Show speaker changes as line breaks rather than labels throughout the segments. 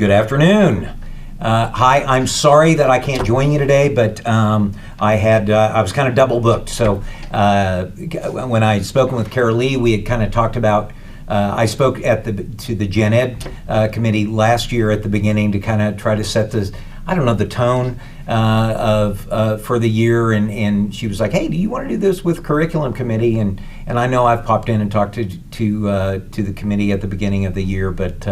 Good afternoon. Hi, I'm sorry that I can't join you today, but I was kind of double booked. So when I spoken with Carol Lee, we had kind of talked about. I spoke to the Gen Ed committee last year at the beginning to kind of try to set the tone for the year, and she was like, "Hey, do you want to do this with curriculum committee?" And I know I've popped in and talked to the committee at the beginning of the year, but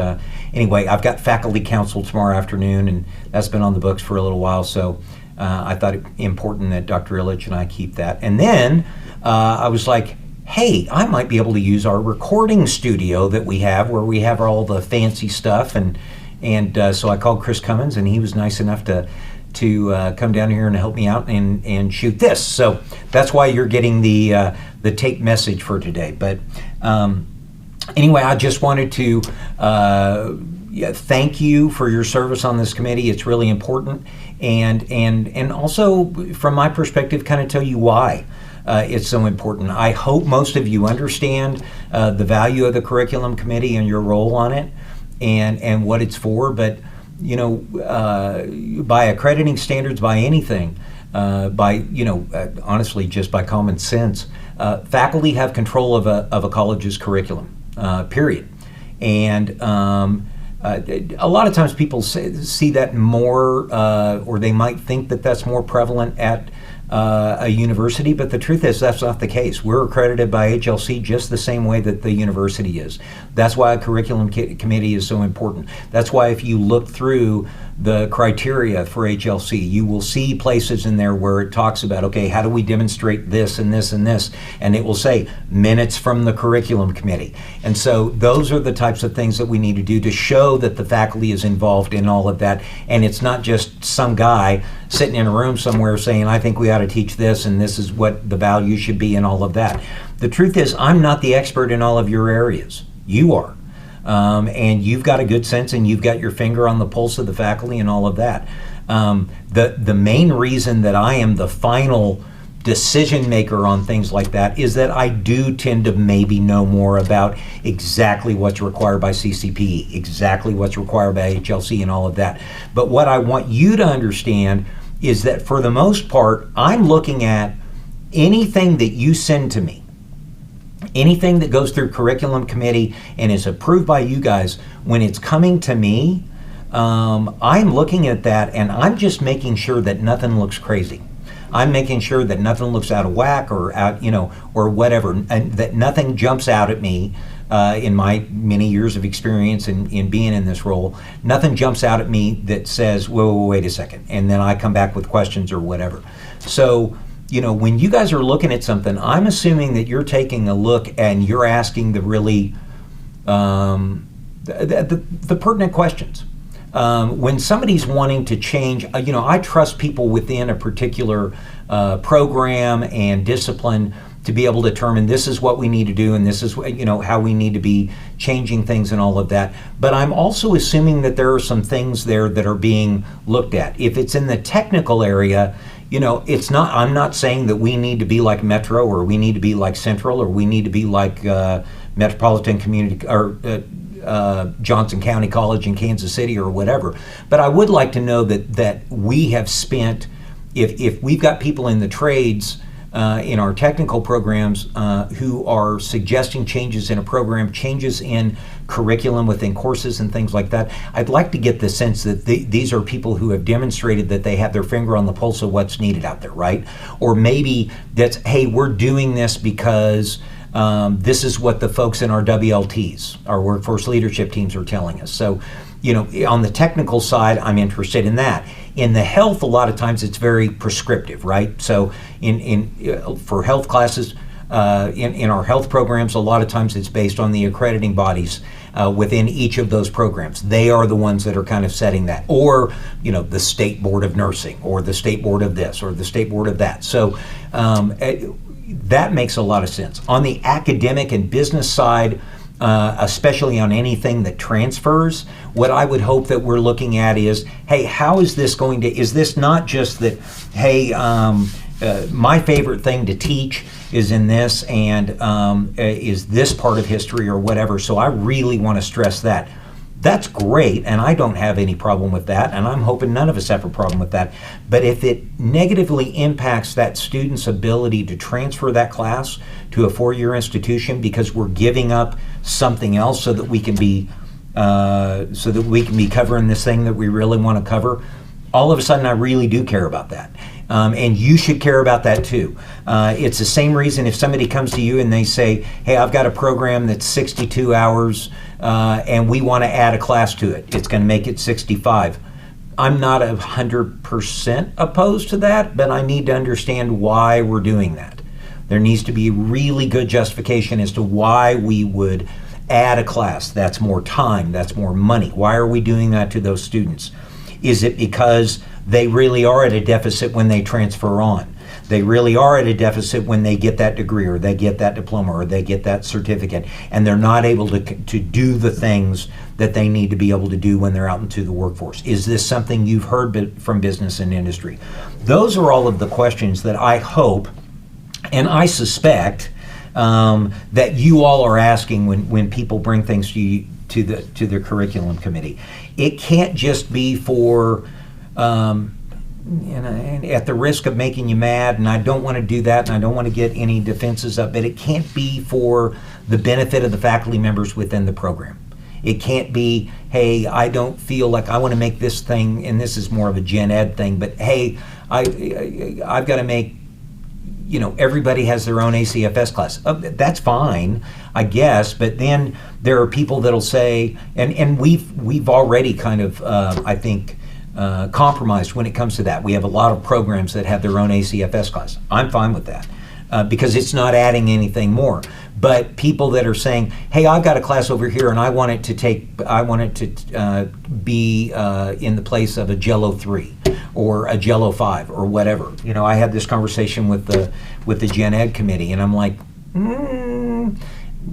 anyway, I've got faculty council tomorrow afternoon, and that's been on the books for a little while, so I thought it important that Dr. Illich and I keep that. And then I was like, hey, I might be able to use our recording studio that we have, where we have all the fancy stuff, and so I called Chris Cummins, and he was nice enough to come down here and help me out and shoot this. So that's why you're getting the tape message for today. But anyway, I just wanted to thank you for your service on this committee. It's really important, and also from my perspective, kind of tell you why it's so important. I hope most of you understand the value of the curriculum committee and your role on it, and what it's for. But by accrediting standards, by anything, honestly, just by common sense, faculty have control of a college's curriculum, period. And a lot of times people see that more, or they might think that that's more prevalent at a university, but the truth is that's not the case. We're accredited by HLC just the same way that the university is. That's why a curriculum committee is so important. That's why if you look through the criteria for HLC, you will see places in there where it talks about, okay, how do we demonstrate this and this and this? And it will say minutes from the curriculum committee. And so those are the types of things that we need to do to show that the faculty is involved in all of that. And it's not just some guy sitting in a room somewhere saying, I think we ought to teach this and this is what the value should be and all of that. The truth is, I'm not the expert in all of your areas. You are. And you've got a good sense, and you've got your finger on the pulse of the faculty and all of that. The main reason that I am the final decision maker on things like that is that I do tend to maybe know more about exactly what's required by CCPE, exactly what's required by HLC and all of that. But what I want you to understand is that for the most part, I'm looking at anything that you send to me, anything that goes through curriculum committee and is approved by you guys. When it's coming to me, I'm looking at that and I'm just making sure that nothing looks crazy. I'm making sure that nothing looks out of whack or or whatever, and that nothing jumps out at me in my many years of experience in being in this role. Nothing jumps out at me that says, whoa, wait a second, and then I come back with questions or whatever. So, when you guys are looking at something, I'm assuming that you're taking a look and you're asking the really the pertinent questions. When somebody's wanting to change, I trust people within a particular program and discipline to be able to determine this is what we need to do and this is how we need to be changing things and all of that. But I'm also assuming that there are some things there that are being looked at. If it's in the technical area, it's not. I'm not saying that we need to be like Metro or we need to be like Central or we need to be like Metropolitan Community or Johnson County College in Kansas City or whatever. But I would like to know that we have spent, if we've got people in the trades in our technical programs who are suggesting changes in a program, changes in curriculum within courses and things like that, I'd like to get the sense that these are people who have demonstrated that they have their finger on the pulse of what's needed out there, right? Or maybe that's, hey, we're doing this because this is what the folks in our WLTs, our workforce leadership teams, are telling us. So, on the technical side, I'm interested in that. In the health, a lot of times it's very prescriptive, right? So for health classes, in our health programs, a lot of times it's based on the accrediting bodies within each of those programs. They are the ones that are kind of setting that, or the State Board of Nursing, or the State Board of this, or the State Board of that. So that makes a lot of sense. On the academic and business side, especially on anything that transfers, what I would hope that we're looking at is, hey, how is this going to, is this not just that, hey, my favorite thing to teach is in this, and is this part of history or whatever, so I really want to stress that. That's great, and I don't have any problem with that, and I'm hoping none of us have a problem with that. But if it negatively impacts that student's ability to transfer that class to a four-year institution because we're giving up something else so that we can be covering this thing that we really want to cover, all of a sudden I really do care about that. And you should care about that too. It's the same reason if somebody comes to you and they say, hey, I've got a program that's 62 hours and we want to add a class to it. It's going to make it 65. I'm not 100% opposed to that, but I need to understand why we're doing that. There needs to be really good justification as to why we would add a class. That's more time, that's more money. Why are we doing that to those students? Is it because they really are at a deficit when they transfer on? They really are at a deficit when they get that degree or they get that diploma or they get that certificate, and they're not able to do the things that they need to be able to do when they're out into the workforce? Is this something you've heard from business and industry? Those are all of the questions that I hope and I suspect that you all are asking when people bring things to you, to the curriculum committee. It can't just be for, and at the risk of making you mad, and I don't want to do that, and I don't want to get any defenses up, but it can't be for the benefit of the faculty members within the program. It can't be, hey, I don't feel like I want to make this thing, and this is more of a gen ed thing, but hey, I've got to make, everybody has their own ACFS class. That's fine, I guess, but then there are people that'll say, and we've already kind of, I think, compromised when it comes to that. We have a lot of programs that have their own ACFS class. I'm fine with that because it's not adding anything more. But people that are saying, hey, I've got a class over here and I want it to be in the place of a Jello 3 or a Jello 5 or whatever. I had this conversation with the Gen Ed committee, and I'm like,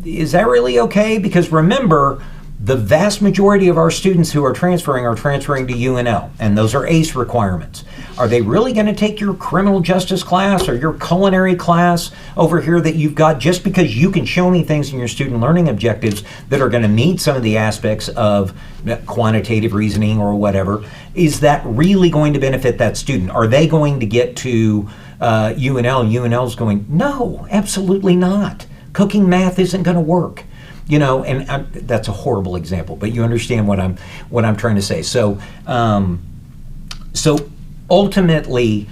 is that really okay? Because remember, the vast majority of our students who are transferring to UNL, and those are ACE requirements. Are they really going to take your criminal justice class or your culinary class over here that you've got just because you can show me things in your student learning objectives that are going to meet some of the aspects of quantitative reasoning or whatever? Is that really going to benefit that student? Are they going to get to UNL and UNL's going, no, absolutely not. Cooking math isn't going to work. That's a horrible example, but you understand what I'm trying to say. So ultimately,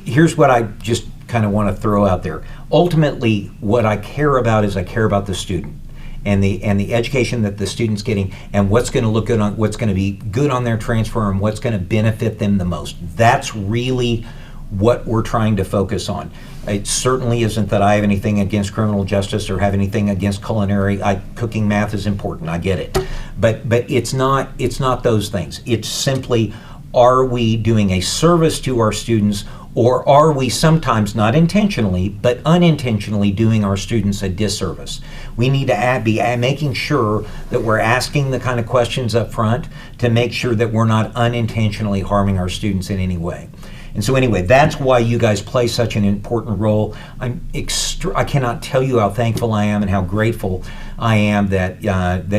here's what I just kind of want to throw out there. Ultimately, what I care about is I care about the student and the education that the student's getting, and what's going to look good on, what's going to be good on their transfer, and what's going to benefit them the most. That's really what we're trying to focus on. It certainly isn't that I have anything against criminal justice or have anything against culinary. Cooking math is important, I get it. But it's not those things. It's simply, are we doing a service to our students, or are we sometimes, not intentionally, but unintentionally doing our students a disservice? We need to be making sure that we're asking the kind of questions up front to make sure that we're not unintentionally harming our students in any way. And so anyway, that's why you guys play such an important role. I cannot tell you how thankful I am and how grateful I am that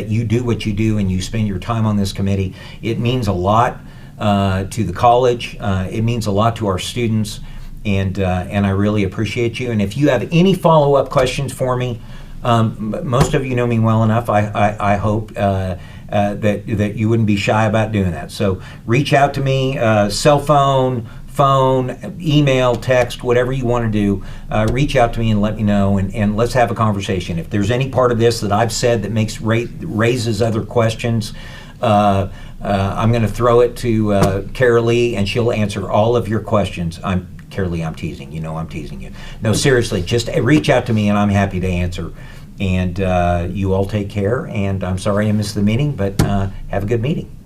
you do what you do and you spend your time on this committee. It means a lot to the college. It means a lot to our students, and I really appreciate you. And if you have any follow-up questions for me, most of you know me well enough. I hope that you wouldn't be shy about doing that. So reach out to me, cell phone, email, text, whatever you want to do. Reach out to me and let me know, and let's have a conversation. If there's any part of this that I've said that raises other questions, I'm going to throw it to Carolee, and she'll answer all of your questions. Carolee, I'm teasing. I'm teasing you. No, seriously, just reach out to me, and I'm happy to answer. And you all take care, and I'm sorry I missed the meeting, but have a good meeting.